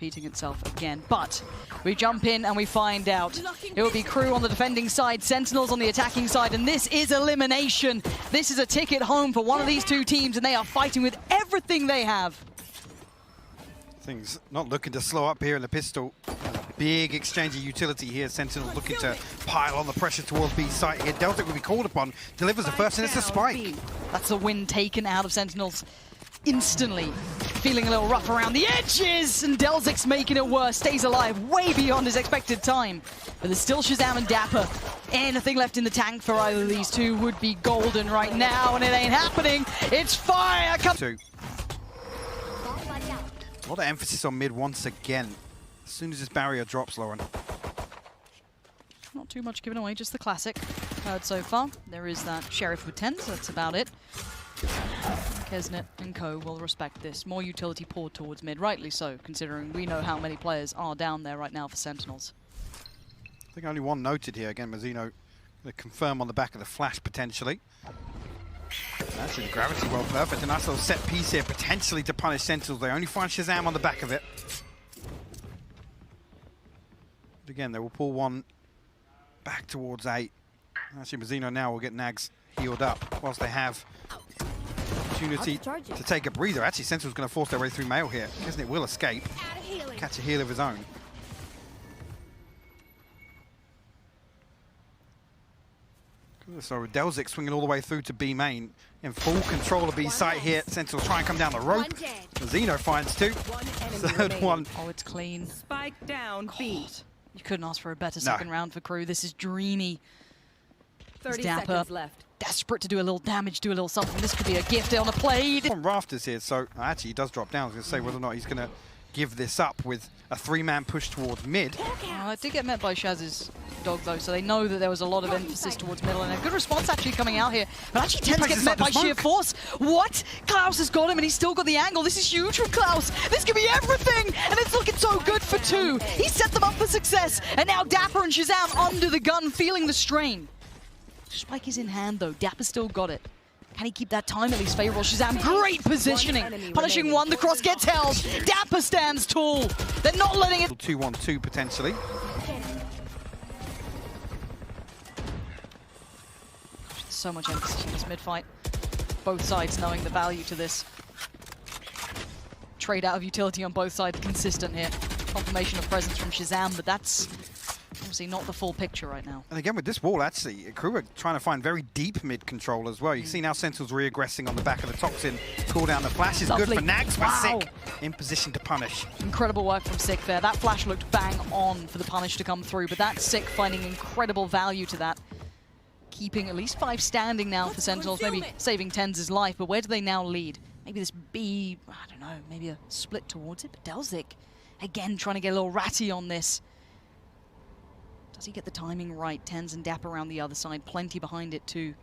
repeating itself again. But we jump in and we find out it will be KRU on the defending side, Sentinels on the attacking side, and this is elimination. This is a ticket home for one of these two teams, and they are fighting with everything they have. Things not looking to slow up here in the pistol. Big exchange of utility here. Sentinels looking to pile on the pressure towards B site here. Delzik will be called upon. Delivers the first, and it's a spike. That's the win taken out of Sentinels instantly. Feeling a little rough around the edges, and Delzik's making it worse. Stays alive way beyond his expected time. But there's still Shazam and Dapper. Anything left in the tank for either of these two would be golden right now, and it ain't happening. It's fire! A lot of emphasis on mid once again. As soon as this barrier drops, Lauren. Not too much given away, just the classic heard so far. There is that Sheriff with 10, so that's about it. Kesnet and co will respect this. More utility poured towards mid, rightly so, considering we know how many players are down there right now for Sentinels. I think only one noted here. Again, Mazzino going to confirm on the back of the flash potentially. Actually, the gravity well perfect. A nice little set piece here, potentially to punish Sentinels. They only find Shazam on the back of it. But again, they will pull one back towards 8. Actually, Mazzino now will get Nags healed up whilst they have opportunity to take a breather. Actually, Sentinel's going to force their way through Mail here. It will escape. Catch a heal of his own. So Delzik swinging all the way through to B main, in full control of B site here. Sentinels try and come down the rope. Mazzino finds 2. Third one. Oh, it's clean. Spike down, B. You couldn't ask for a better second round for KRU. This is dreamy. 30 Dapper, seconds left. desperate to do a little damage, do a little something. This could be a gift on a plate. On rafters here, so actually he does drop down. I was going to say whether or not he's going to give this up with a 3-man push towards mid. I did get met by Shaz's dog though, so they know that there was a lot of emphasis towards middle, and a good response actually coming out here. But actually Tens gets met by sheer force. What? Klaus has got him, and he's still got the angle. This is huge from Klaus. This could be everything, and it's looking so good for 2. He set them up for success, and now Dapper and Shazam under the gun, feeling the strain. Spike is in hand though. Dapper still got it. Can he keep that time at least favorable? Shazam, great positioning. Punishing one, the cross gets held. Dapper stands tall. They're not letting it. 2-1-2 potentially. So much emphasis on this mid-fight. Both sides knowing the value to this. Trade out of utility on both sides consistent here. Confirmation of presence from Shazam, but that's obviously not the full picture right now. And again with this wall, actually, KRU are trying to find very deep mid control as well. You see now Sentinels re-aggressing on the back of the Toxin. Cool down the flash is good for Nags, but Sick in position to punish. Incredible work from Sick there. That flash looked bang on for the punish to come through, but that's Sick finding incredible value to that. Keeping at least 5 standing now for Sentinels, maybe saving Tens' life, but where do they now lead? Maybe this B, I don't know, maybe a split towards it, but Delzik, again, trying to get a little ratty on this. Does he get the timing right? Tens and Dapper around the other side, plenty behind it too.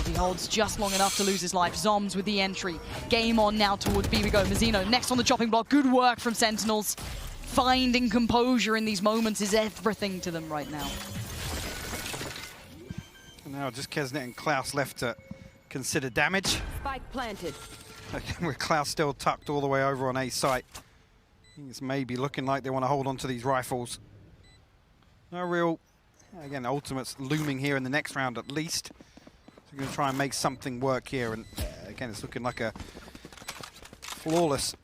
He holds just long enough to lose his life. Zoms with the entry. Game on now towards B we go. Mazzino next on the chopping block. Good work from Sentinels. Finding composure in these moments is everything to them right now. Now just Kesnet and Klaus left to consider damage. Spike planted. With Klaus still tucked all the way over on A site. I think it's maybe looking like they want to hold on to these rifles. No real, again, ultimates looming here in the next round at least. So we're going to try and make something work here. And again, it's looking like a flawless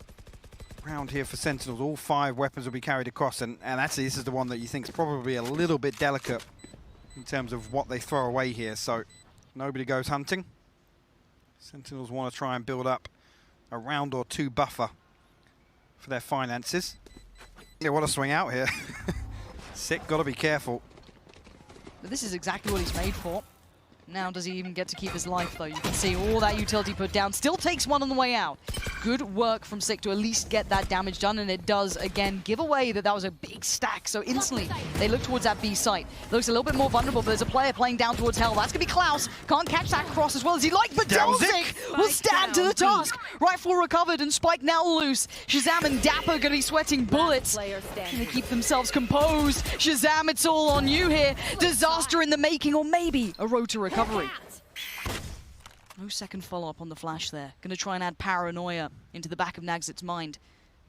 round here for Sentinels. All 5 weapons will be carried across. And actually, this is the one that you think is probably a little bit delicate in terms of what they throw away here. So nobody goes hunting. Sentinels want to try and build up a round or 2 buffer for their finances. They want to swing out here. Sick, got to be careful. But this is exactly what he's made for. Now does he even get to keep his life though? You can see all that utility put down. Still takes one on the way out. Good work from Sick to at least get that damage done, and it does again give away that was a big stack. So instantly they look towards that B site. Looks a little bit more vulnerable, but there's a player playing down towards Hell. That's gonna be Klaus. Can't catch that cross as well as he like, but Delzik will stand to the task. Rifle recovered and Spike now loose. Shazam and Dapper gonna be sweating bullets. Gonna keep themselves composed. Shazam, it's all on you here. Disaster in the making, or maybe a road to recovery. No second follow-up on the flash there. Gonna try and add paranoia into the back of Nagzit's mind.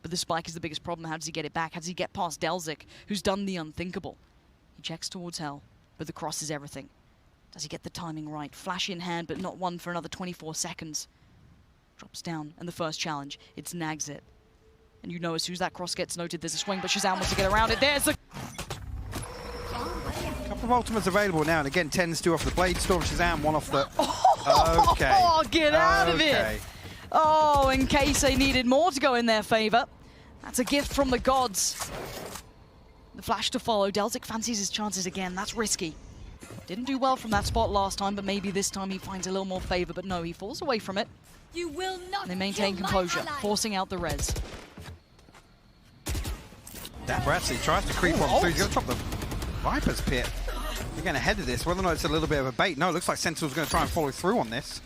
But the spike is the biggest problem. How does he get it back? How does he get past Delzik, who's done the unthinkable? He checks towards Hell, but the cross is everything. Does he get the timing right? Flash in hand, but not one for another 24 seconds. Drops down, and the first challenge, it's Nagzit. And you know as soon as that cross gets noted, there's a swing, but Shazam wants to get around it. There's a... Couple of ultimates available now, and again, 10's 2 off the Blade Storm, Shazam 1 off the... Okay. Oh, get out of it! Oh, in case they needed more to go in their favor. That's a gift from the gods. The flash to follow. Delzik fancies his chances again. That's risky. Didn't do well from that spot last time, but maybe this time he finds a little more favor. But no, he falls away from it. You will not. They maintain composure, forcing out the res. Dapper actually tries to creep on through. He's going to drop the Viper's Pit. We're getting ahead of this. Whether or not it's a little bit of a bait. No, it looks like Sentinel's going to try and follow through on this.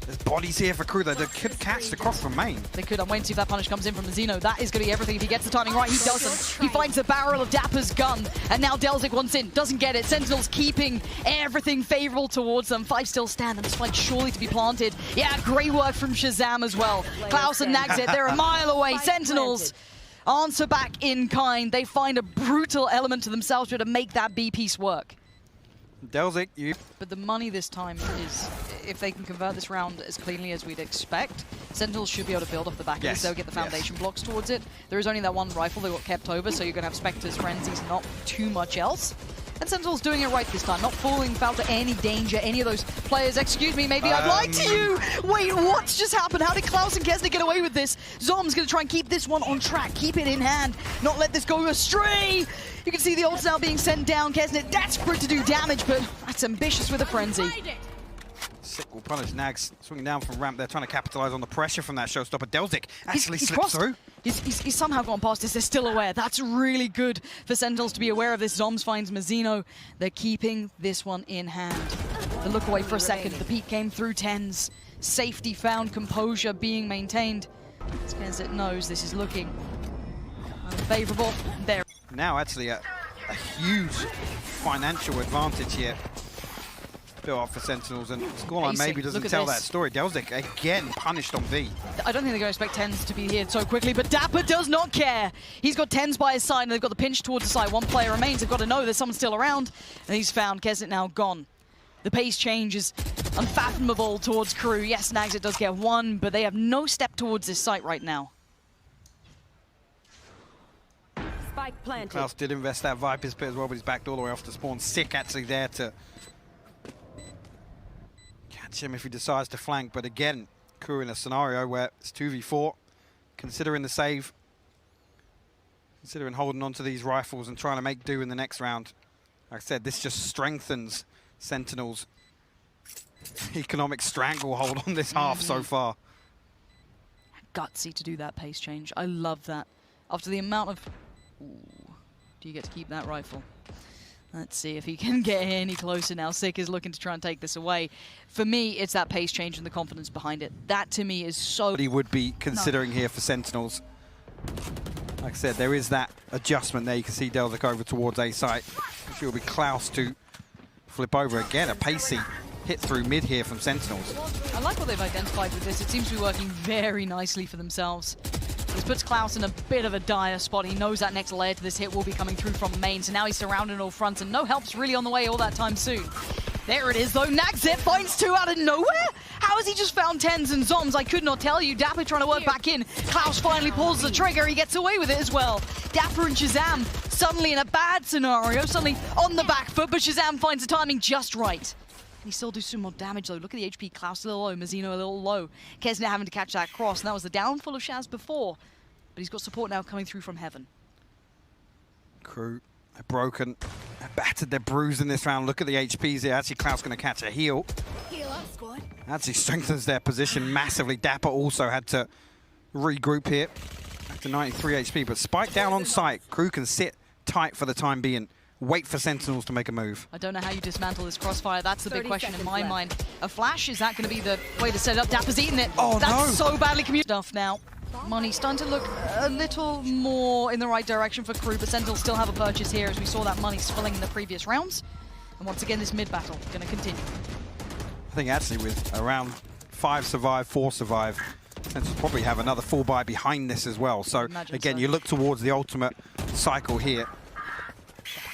There's bodies here for KRU. They could catch the cross from main. They could. I'm waiting to see if that punish comes in from Mazino. That is going to be everything if he gets the timing right. He doesn't. He finds the barrel of Dapper's gun. And now Delzik wants in. Doesn't get it. Sentinels keeping everything favorable towards them. 5 still stand. And the spike surely to be planted. Yeah, great work from Shazam as well. Klaus and Nagzit, they're a mile away. Sentinels answer back in kind. They find a brutal element to themselves to make that B piece work. Delzik, you... But the money this time is, if they can convert this round as cleanly as we'd expect, Sentinels should be able to build off the back of this. They'll get the foundation blocks towards it. There is only that one rifle that got kept over, so you're going to have Spectres, Frenzies, not too much else. And Sentinels doing it right this time, not falling foul to any danger, any of those players. Excuse me, maybe I'd lie to you! Wait, what's just happened? How did Klaus and Kesner get away with this? Zom's going to try and keep this one on track, keep it in hand, not let this go astray! You can see the ults now being sent down. Kesner desperate to do damage, but that's ambitious with a frenzy. Sick will punish. Nags swinging down from ramp. They're trying to capitalize on the pressure from that showstopper. Delzik actually slips through. He's somehow gone past this. They're still aware. That's really good for Sentinels to be aware of this. Zoms finds Mazino. They're keeping this one in hand. The look away for a second. The peak came through 10s. Safety found, composure being maintained. Skenzit knows this is looking unfavorable. There. Now actually a huge financial advantage here. Built up for Sentinels, and scoreline maybe doesn't tell that story. Delzik again punished on V. I don't think they're going to expect 10s to be here so quickly, but Dapper does not care. He's got 10s by his side, and they've got the pinch towards the side. One player remains. They've got to know there's someone still around, and he's found. Kesnet now gone. The pace change is unfathomable towards KRU. Yes, Nagzit does get one, but they have no step towards this site right now. Spike planted. Klaus did invest that Viper's Pit as well, but he's backed all the way off to spawn. Sick actually there to catch him if he decides to flank. But again, KRU in a scenario where it's 2v4, considering the save, considering holding on to these rifles and trying to make do in the next round. Like I said, this just strengthens Sentinels' economic stranglehold on this half so far. Gutsy to do that pace change. I love that. After the amount of... Ooh, do you get to keep that rifle? Let's see if he can get any closer now. Sick is looking to try and take this away. For me, it's that pace change and the confidence behind it. That, to me, is so... What he would be considering here for Sentinels. Like I said, there is that adjustment there. You can see Delzik over towards A site. It will be Klaus to flip over again. A pacey hit through mid here from Sentinels. I like what they've identified with this. It seems to be working very nicely for themselves. This puts Klaus in a bit of a dire spot. He knows that next layer to this hit will be coming through from main, so now he's surrounded on all fronts, and no help's really on the way all that time soon. There it is, though. Nagzit finds 2 out of nowhere? How has he just found 10s and Zoms? I could not tell you. Dapper trying to work back in. Klaus finally pulls the trigger. He gets away with it as well. Dapper and Shazam suddenly in a bad scenario, suddenly on the back foot, but Shazam finds the timing just right. And he still does some more damage, though. Look at the HP. Klaus a little low, Mazino a little low. Kesner having to catch that cross, and that was the downfall of Shaz before. But he's got support now coming through from heaven. KRU, they're broken. They're battered, they're bruised in this round. Look at the HPs here. Actually, Klaus going to catch a heal. Heal up, squad. Actually strengthens their position massively. Dapper also had to regroup here. Back to 93 HP, but Spike down on site. KRU can sit tight for the time being. Wait for Sentinels to make a move. I don't know how you dismantle this crossfire. That's the big question in my mind. A flash, is that going to be the way to set it up? Dapper's eating it. Oh, that's so badly communicated. Stuff now. Money starting to look a little more in the right direction for KRU, but Sentinels still have a purchase here as we saw that money spilling in the previous rounds. And once again, this mid battle going to continue. I think actually with around 5 survive, 4 survive, Sentinels probably have another full buy behind this as well. So again, you look towards the ultimate cycle here.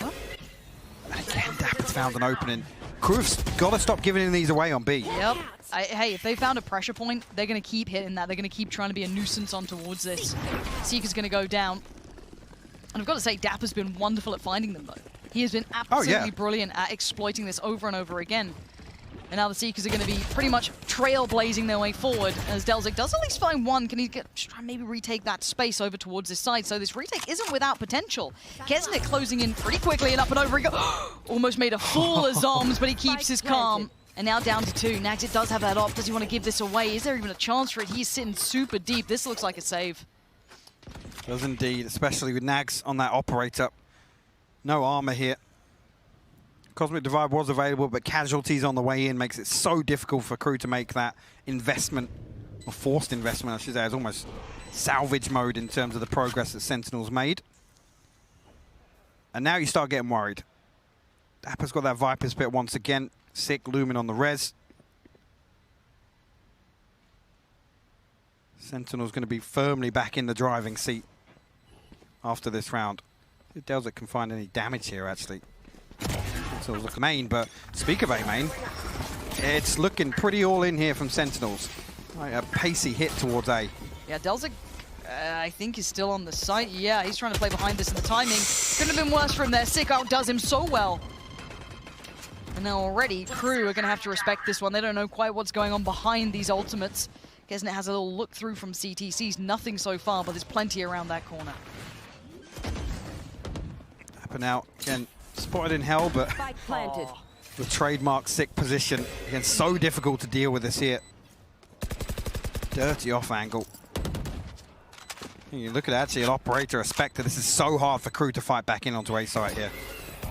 And again, Dapper's found an opening. KRU's got to stop giving these away on B. Yep. Hey, if they found a pressure point, they're going to keep hitting that. They're going to keep trying to be a nuisance on towards this. Seeker's going to go down. And I've got to say, Dapper's been wonderful at finding them, though. He has been absolutely brilliant at exploiting this over and over again. And now the Seekers are going to be pretty much trailblazing their way forward as Delzik does at least find one. Can he try and maybe retake that space over towards this side? So this retake isn't without potential. Kesnet closing in pretty quickly and up and over he goes. Almost made a fool of Zoms, but he keeps his calm. And now down to 2. Nags does have that op. Does he want to give this away? Is there even a chance for it? He's sitting super deep. This looks like a save. Does indeed, especially with Nags on that operator. No armor here. Cosmic Divide was available, but casualties on the way in makes it so difficult for KRU to make that investment, or forced investment, I should say. It's almost salvage mode in terms of the progress that Sentinels made. And now you start getting worried. Dapper's got that Viper's Pit once again. Sick looming on the res. Sentinel's going to be firmly back in the driving seat after this round. If Delzik can find any damage here, actually. Sentinels look main, but speak of A main, it's looking pretty all in here from Sentinels. Like a pacey hit towards A. Yeah, Delzik, I think, is still on the site. Yeah, he's trying to play behind this in the timing. Couldn't have been worse from there. Sick outdoes him so well. And now already, KRU are going to have to respect this one. They don't know quite what's going on behind these ultimates. Kesnet has a little look through from CT. Sees nothing so far, but there's plenty around that corner. Dapper now, again, spotted in hell, but the trademark sick position. Again, so difficult to deal with this here. Dirty off angle. You look at actually an operator, a Spectre. This is so hard for KRU to fight back in onto A site here.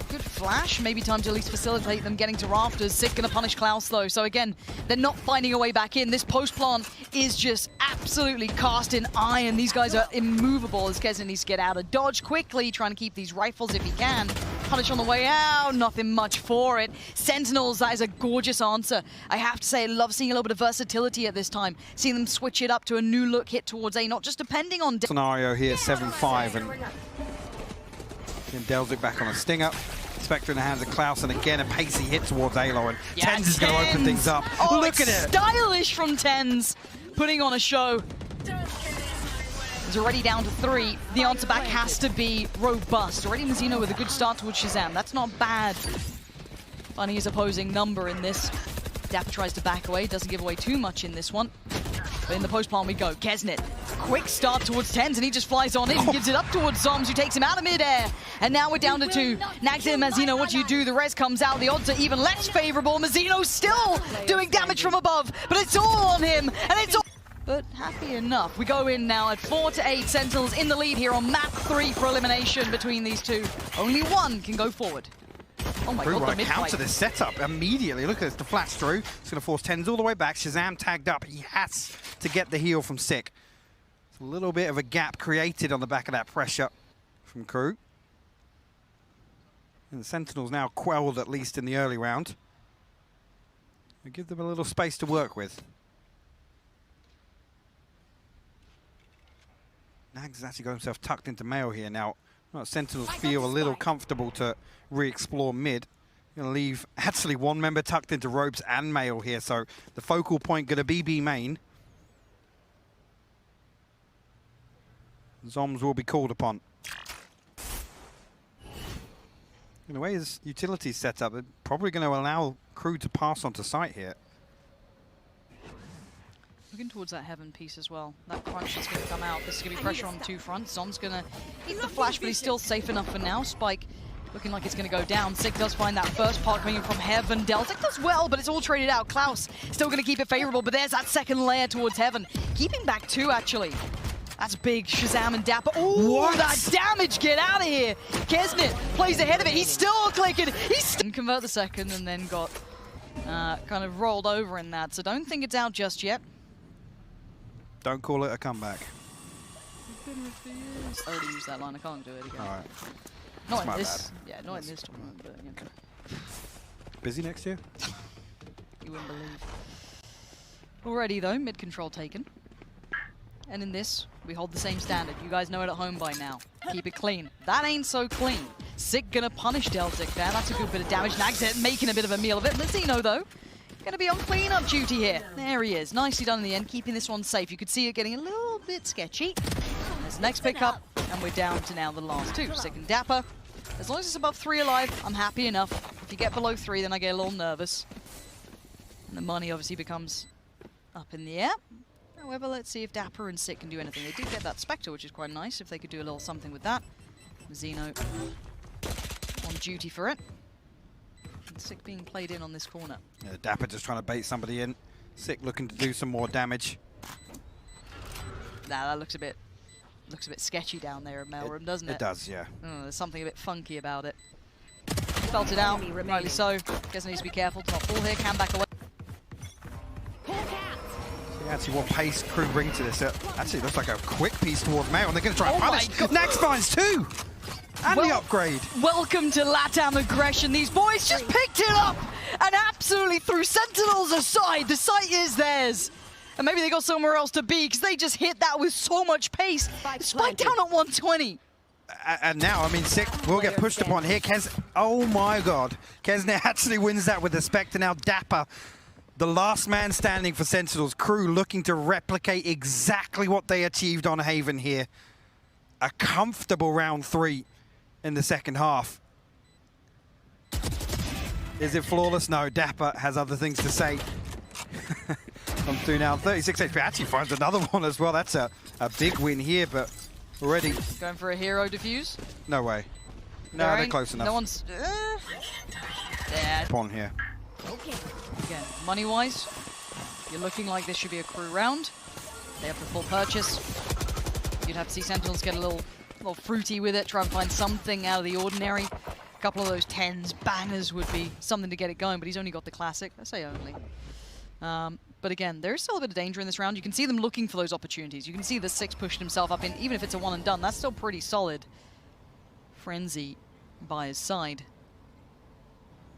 Good flash, maybe time to at least facilitate them getting to rafters. Sick gonna punish Klaus though, so again, they're not finding a way back in. This post plant is just absolutely cast in iron. These guys are immovable as Kesnet needs to get out of dodge quickly, trying to keep these rifles if he can. Punish on the way out, nothing much for it. Sentinels, that is a gorgeous answer. I have to say, I love seeing a little bit of versatility at this time. Seeing them switch it up to a new look hit towards A, not just depending on... Scenario here, 7-5, and then Delzik back on a stinger. Spectre in the hands of Klaus, and again a pacey hit towards Alo, and Yeah, Tens is going to open things up. Oh, look at it! Stylish from Tens, putting on a show. He's already down to 3. The answer back has to be robust. Already Mazzino with a good start towards Shazam. That's not bad. Finding his opposing number in this. Dapper tries to back away, doesn't give away too much in this one. But in the post plant we go. Kesnet, quick start towards Tens, and he just flies on in, gives it up towards Zoms, who takes him out of midair. And now we're down to 2. Nags and Mazzino, what do you do? The res comes out, the odds are even less favorable. Mazzino's still doing damage from above, but it's all on him, and it's all... But happy enough. We go in now at 4-8. Sentinels in the lead here on map 3 for elimination between these two. Only one can go forward. Oh my god, the mid counter this setup immediately. Look at this, the flash through. It's going to force Tens all the way back. Shazam tagged up. He has to get the heal from Sick. It's a little bit of a gap created on the back of that pressure from KRU. And the Sentinels now quelled, at least in the early round. We give them a little space to work with. Nags has actually got himself tucked into Mail here now. Sentinels feel a little comfortable to re-explore mid. Going to leave actually one member tucked into Ropes and Mail here, so the focal point going to be B main. Zoms will be called upon. In a way, his utility set up, they're probably going to allow KRU to pass onto site here. Looking towards that heaven piece as well. That crunch is going to come out. This is going to be pressure on 2 fronts. Zom's going to eat the flash, but he's still safe enough for now. Spike looking like it's going to go down. Sick does find that first part coming in from heaven. Delzik does well, but it's all traded out. Klaus still going to keep it favorable, but there's that second layer towards heaven. Keeping back 2, actually. That's big. Shazam and Dapper. Oh, that damage! Get out of here! Kesnet plays ahead of it. He's still clicking. He's didn't convert the second and then got kind of rolled over in that. So don't think it's out just yet. Don't call it a comeback. I already used that line. I can't do it again. All right. Not in this. Yeah, not in this tournament, but you know. Busy next year? You wouldn't believe. Already though, mid control taken. And in this, we hold the same standard. You guys know it at home by now. Keep it clean. That ain't so clean. Sick gonna punish Delzik there. That's a good bit of damage. Nags making a bit of a meal of it. Mazino, though, gonna be on cleanup duty here. There he is. Nicely done in the end, keeping this one safe. You could see it getting a little bit sketchy. There's the next pickup, and we're down to now the last two. Sick and Dapper. As long as it's above 3 alive, I'm happy enough. If you get below 3, then I get a little nervous. And the money obviously becomes up in the air. However, let's see if Dapper and Sick can do anything. They do get that Spectre, which is quite nice, if they could do a little something with that. Mazino on duty for it. And Sick being played in on this corner. Yeah, Dapper just trying to bait somebody in. Sick looking to do some more damage. Nah, that looks a bit sketchy down there in Mailroom, doesn't it? It does, yeah. Oh, there's something a bit funky about it. Felt it out, rightly so. Guess needs to be careful to not fall here. Can back away. Actually, what pace KRU bring to this? Actually, looks like a quick piece towards Mail, and they're going to try and punish. Nags finds 2! And the upgrade. Welcome to LATAM aggression. These boys just picked it up and absolutely threw Sentinels aside. The site is theirs. And maybe they got somewhere else to be because they just hit that with so much pace. Spike down at 120. And now, I mean, Sick will get pushed upon here. Oh my god. Kesner actually wins that with the Spectre. Now Dapper, the last man standing for Sentinels. KRU looking to replicate exactly what they achieved on Haven here. A comfortable round 3 in the second half. Is it flawless? No, Dapper has other things to say. I'm through now. 36 HP. Actually finds another one as well. That's a big win here, but already. Going for a hero defuse? No way. No, they're close enough. No one's. Yeah. Upon here. Again, money-wise, you're looking like this should be a KRU round. They have the full purchase. You'd have to see Sentinels get a little fruity with it, try and find something out of the ordinary. A couple of those 10s, bangers would be something to get it going, but he's only got the classic. I say only. But again, there is still a bit of danger in this round. You can see them looking for those opportunities. You can see the 6 pushing himself up in, even if it's a one and done, that's still pretty solid. Frenzy by his side.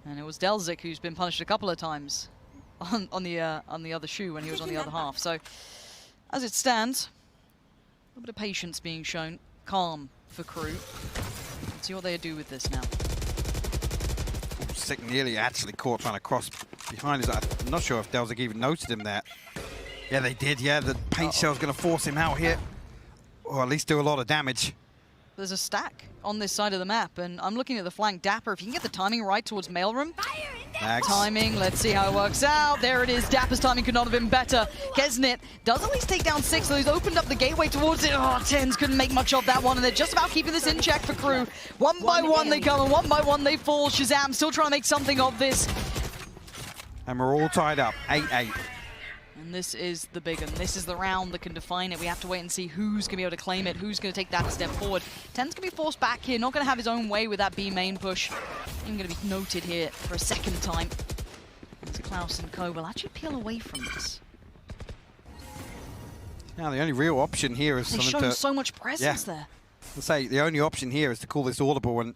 And it was Delzik who's been punished a couple of times on the other shoe when he was on the other half. So, as it stands, a little bit of patience being shown. Calm for KRU. Let's see what they do with this now. Sick nearly actually caught trying to cross behind his. I'm not sure if Delzik even noted him there. Yeah, they did. Yeah, the paint shell's going to force him out here. Or at least do a lot of damage. There's a stack on this side of the map, and I'm looking at the flank. Dapper, if you can get the timing right towards Mailroom. Timing, let's see how it works out. There it is. Dapper's timing could not have been better. Kesnit does at least take down 6, so he's opened up the gateway towards it. Oh, 10s couldn't make much of that one, and they're just about keeping this in check for KRU. One by one they come, and one by one they fall. Shazam still trying to make something of this. And we're all tied up, 8-8. And this is the big one. This is the round that can define it. We have to wait and see who's going to be able to claim it, who's going to take that step forward. 10's going to be forced back here, not going to have his own way with that B main push. Even going to be noted here for a second time. As Klaus and Co will actually peel away from this. Now the only real option here is They've shown so much presence there. I'll say the only option here is to call this audible and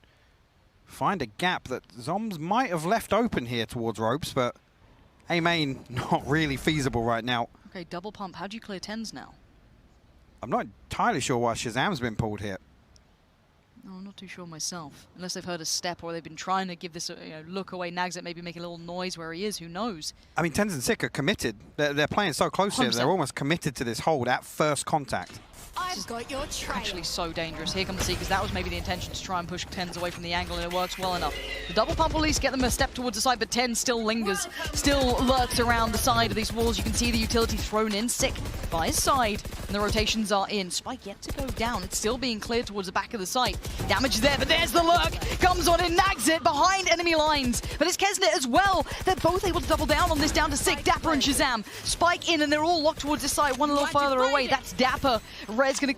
find a gap that Zombs might have left open here towards ropes, but A main not really feasible right now. Okay, double pump. How do you clear 10s now? I'm not entirely sure why Shazam's been pulled here. No, I'm not too sure myself. Unless they've heard a step or they've been trying to give this a look away. Nags maybe make a little noise where he is. Who knows? I mean, 10s and Sick are committed. They're playing so close here. They're almost committed to this hold at first contact. I've got your trail. Actually so dangerous. Here comes the Seekers. That was maybe the intention, to try and push 10s away from the angle, and it works well enough. The double pump will at least get them a step towards the side, but 10 still lingers, still lurks around the side of these walls. You can see the utility thrown in. Sick by his side, and the rotations are in. Spike yet to go down. It's still being cleared towards the back of the site. Damage is there, but there's the lurk. Comes on and nags it behind enemy lines. But it's Kesnet as well. They're both able to double down on this, down to Sick, Dapper and Shazam. Spike in, and they're all locked towards this side, one a little further away. That's Dapper. Red's gonna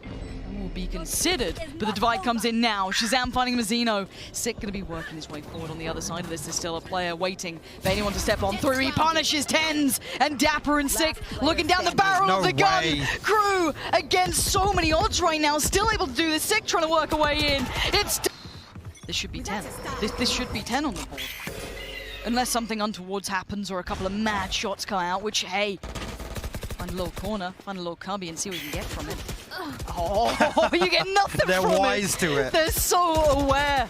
be considered, but the divide comes in now. Shazam finding Mazino. Sick going to be working his way forward on the other side of this. There's still a player waiting for anyone to step on through. He punishes 10s, and Dapper and Sick looking down the barrel of the gun. KRU against so many odds right now, still able to do this. Sick trying to work a way in. This should be 10. This should be 10 on the board. Unless something untowards happens or a couple of mad shots come out, which, hey, Find a little corner, find a little cubby and see what you can get from it. Oh, you get nothing They're from it. wise to it. They're so aware.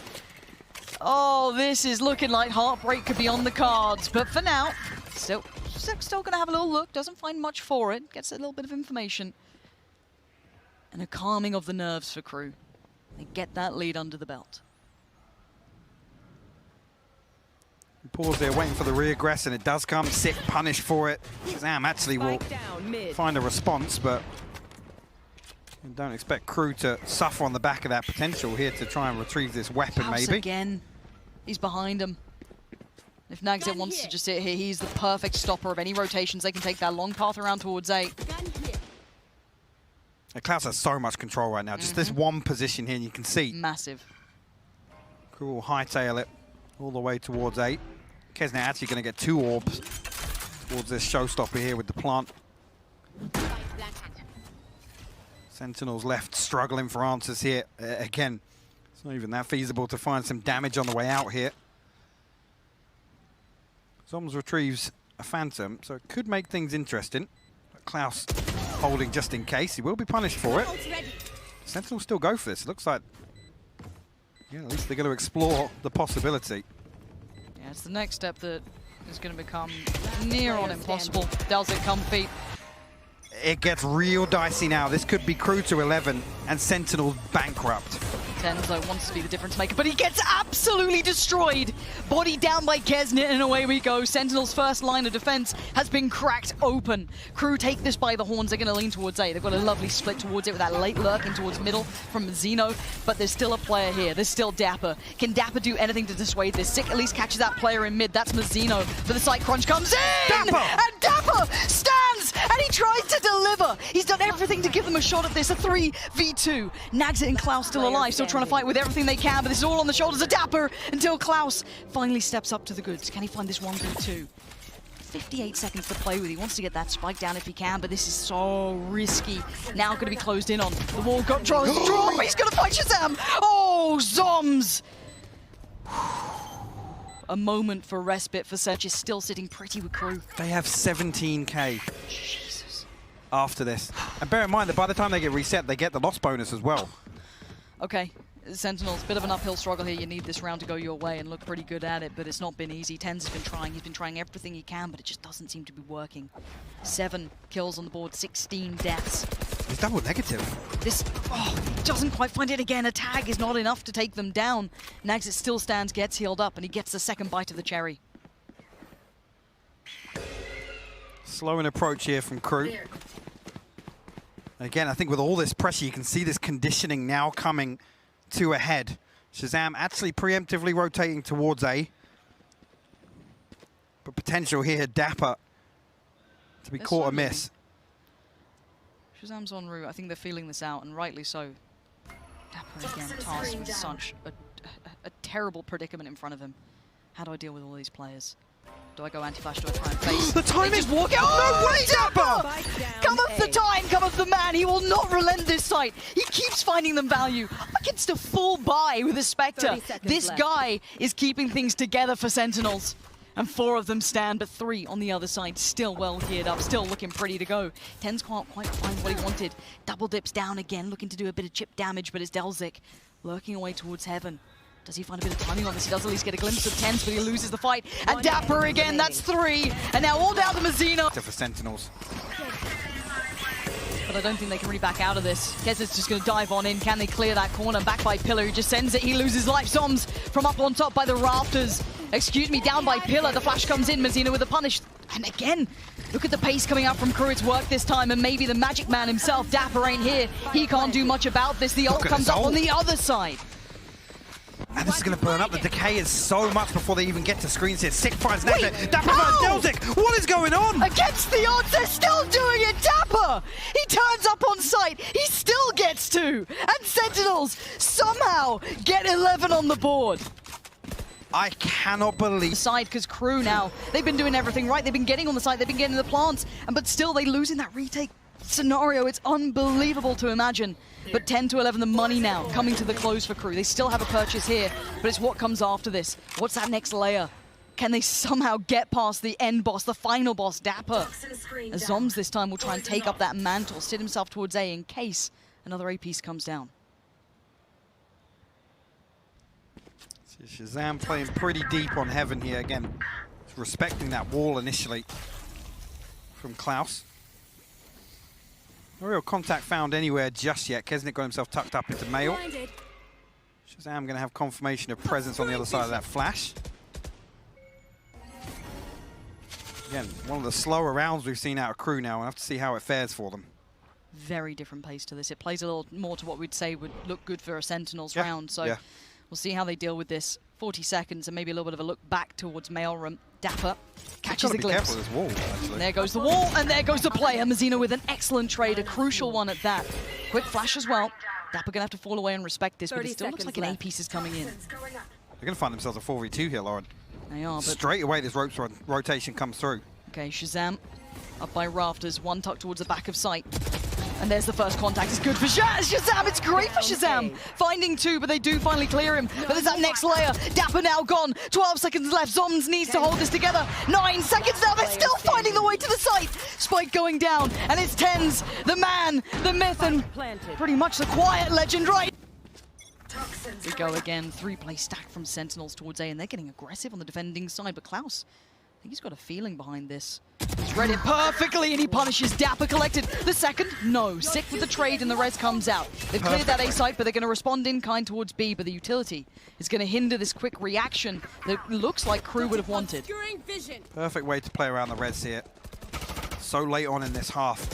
Oh, this is looking like heartbreak could be on the cards. But for now, still going to have a little look. Doesn't find much for it. Gets a little bit of information. And a calming of the nerves for KRU. They get that lead under the belt. Pause there, waiting for the reaggress, and it does come. Sick punish for it. Zam actually will find a response, but don't expect KRU to suffer on the back of that potential here to try and retrieve this weapon, Klaus maybe. Again, he's behind him. If Nagzit wants to just sit here, he's the perfect stopper of any rotations. They can take that long path around towards A. Klaus has so much control right now. Just this one position here, and you can see. Massive. KRU will hightail it all the way towards A. Kesna actually going to get 2 orbs towards this showstopper here with the plant. Sentinels left struggling for answers here. Again, it's not even that feasible to find some damage on the way out here. Zoms retrieves a Phantom, so it could make things interesting. But Klaus holding just in case. He will be punished for it. Sentinels still go for this. It looks like, yeah, at least they're going to explore the possibility. Yeah, it's the next step that is going to become near on impossible. Does it come feet? It gets real dicey now. This could be KRU to 11 and Sentinels bankrupt. Tens, though, wants to be the difference maker, but he gets absolutely destroyed. Body down by Kesnit, and away we go. Sentinel's first line of defense has been cracked open. KRU take this by the horns. They're going to lean towards A. They've got a lovely split towards it with that late lurking towards middle from Zeno, but there's still a player here. There's still Dapper. Can Dapper do anything to dissuade this? Sick at least catches that player in mid. That's Mazzino, but the side crunch comes in! Dapper! And Dapper stands, and he tries to deliver. He's done everything to give them a shot at this. A 3v2. Nagzit and Klaus still alive, still trying to fight with everything they can, but this is all on the shoulders of Dapper until Klaus finally steps up to the goods. Can he find this 1v2? 58 seconds to play with. He wants to get that spike down if he can, but this is so risky. Now going to be closed in on. The wall got drop. He's going to fight Shazam. Oh, Zoms! A moment for respite for Serge is still sitting pretty with KRU. They have 17k after this. And bear in mind that by the time they get reset, they get the loss bonus as well. Okay, Sentinels, bit of an uphill struggle here. You need this round to go your way and look pretty good at it, but it's not been easy. Tens has been trying. He's been trying everything he can, but it just doesn't seem to be working. 7 kills on the board, 16 deaths. It's double negative. This doesn't quite find it again. A tag is not enough to take them down. Nagzit still stands, gets healed up, and he gets the second bite of the cherry. Slow an approach here from KRU. Again, I think with all this pressure, you can see this conditioning now coming to a head. Shazam actually preemptively rotating towards A. But potential here, Dapper to be caught amiss. Shazam's en route. I think they're feeling this out, and rightly so. Dapper again, tasked with such a terrible predicament in front of him. How do I deal with all these players? Do I go anti-flash? Do I try and face? The time is walking. No way, Dapper! Come up the time, come up the man. He will not relent this sight. He keeps finding them value. Against a full buy with a Spectre. This guy is keeping things together for Sentinels. And 4 of them stand, but 3 on the other side, still well geared up, still looking pretty to go. Tens can't quite find what he wanted. Double dips down again, looking to do a bit of chip damage, but it's Delzik lurking away towards heaven. Does he find a bit of timing on this? He does at least get a glimpse of Tens, but he loses the fight. And Dapper again, that's 3. And now all down to Mazzino. For Sentinels. But I don't think they can really back out of this. Kesnit's just going to dive on in. Can they clear that corner? Back by Pillar, who just sends it. He loses life. Zoms from up on top by the rafters. Excuse me, down by Pillar. The flash comes in. Mazzino with a punish. And again, look at the pace coming out from KRU. It's worked this time. And maybe the magic man himself, Dapper, ain't here. He can't do much about this. The ult comes up on the other side. And this is going to burn up. The decay is so much before they even get to screens here. Sick finds Nagzit. Dapper finds Delzik. What is going on? Against the odds, they're still doing it. Dapper! He turns up on site. He still gets 2. And Sentinels somehow get 11 on the board. I cannot believe. Side, because KRU now, they've been doing everything right. They've been getting on the site. They've been getting the plants. But still, they lose in that retake scenario. It's unbelievable to imagine. But 10 to 11, the money now coming to the close for KRU. They still have a purchase here, but it's what comes after this. What's that next layer? Can they somehow get past the end boss, the final boss, Dapper? As Zoms this time will try and take up that mantle, sit himself towards A in case another A piece comes down. Shazam playing pretty deep on Heaven here again, respecting that wall initially from Klaus. No real contact found anywhere just yet. Kesnick got himself tucked up into Mail. Shazam going to have confirmation of presence on the other side of that flash. Again, one of the slower rounds we've seen out of KRU now. We'll have to see how it fares for them. Very different pace to this. It plays a little more to what we'd say would look good for a Sentinels round. So we'll see how they deal with this. 40 seconds and maybe a little bit of a look back towards Maelstrom. Dapper catches the glimpse. Careful of this wall, actually. There goes the wall, and there goes the player. Mazzino with an excellent trade, a crucial one at that. Quick flash as well. Dapper gonna have to fall away and respect this, but it still looks like an A piece is coming in. They're gonna find themselves a 4v2 here, Lauren. They are, but straight away this ropes rotation comes through. Okay, Shazam up by rafters, one tucked towards the back of sight. And there's the first contact. It's good for Shazam. It's great for Shazam. Finding two, but they do finally clear him. But there's that next layer. Dapper now gone. 12 seconds left. Zoms needs to hold this together. 9 seconds now. They're still finding the way to the site. Spike going down. And it's TenZ, the man, the myth, and pretty much the quiet legend, right? We go again. 3-play stack from Sentinels towards A, and they're getting aggressive on the defending side. But Klaus, I think he's got a feeling behind this. He's read it perfectly, and he punishes Dapper. Collected the second. No. Sick with the trade, and the res comes out. They've cleared that A site, but they're going to respond in kind towards B, but the utility is going to hinder this quick reaction that looks like KRU would have wanted. Perfect way to play around the res here. So late on in this half.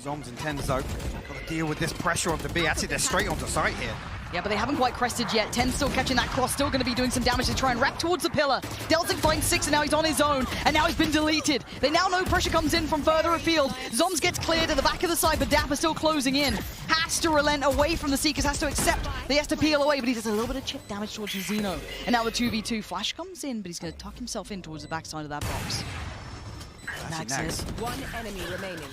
Zoms and TenZ, though, got to deal with this pressure onto B. Actually, they're straight onto site here. Yeah, but they haven't quite crested yet. TenZ still catching that cross, still going to be doing some damage to try and wrap towards the pillar. Delzing finds 6, and now he's on his own, and now he's been deleted. They now know pressure comes in from further afield. Zoms gets cleared at the back of the side, but Dapper still closing in. Has to relent away from the Seekers, has to accept that he has to peel away, but he does a little bit of chip damage towards Mazzino. And now the 2v2 flash comes in, but he's going to tuck himself in towards the backside of that box. Nags it. One enemy remaining.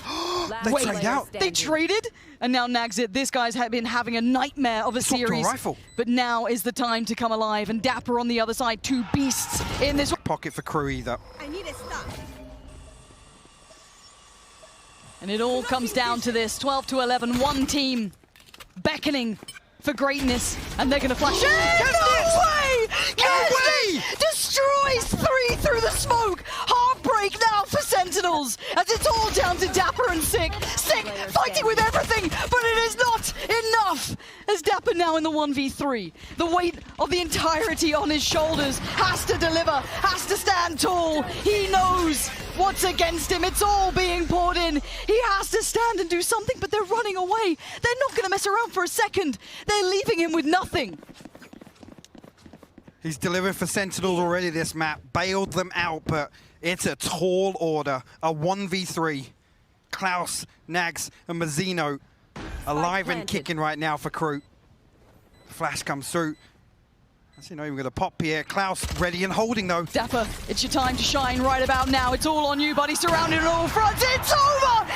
They trade out. They traded, and now Nags it. This guy's been having a nightmare of a Swapped to a series. rifle. But now is the time to come alive, and Dapper on the other side. 2 beasts in this Pocket for KRU either. I need a stop. And it all comes down to this. 12-11, one team beckoning for greatness, and they're gonna flash. No way! way! Destroys 3 through the smoke. Heartbreak now for Sentinels, as it's all down to Dapper and Sick. Sick fighting with everything, but it is not enough. As Dapper now in the 1v3, the weight of the entirety on his shoulders, has to deliver, has to stand tall. He knows what's against him. It's all being poured in. He has to stand and do something, but they're running away. They're not going to mess around for a second. They're leaving him with nothing. He's delivered for Sentinels already this map. Bailed them out, but it's a tall order. A 1v3. Klaus, Nags, and Mazzino alive and kicking right now for KRU. Flash comes through. Actually, not even going to pop here. Klaus ready and holding, though. Dapper, it's your time to shine right about now. It's all on you, buddy. Surrounded on all fronts. It's over!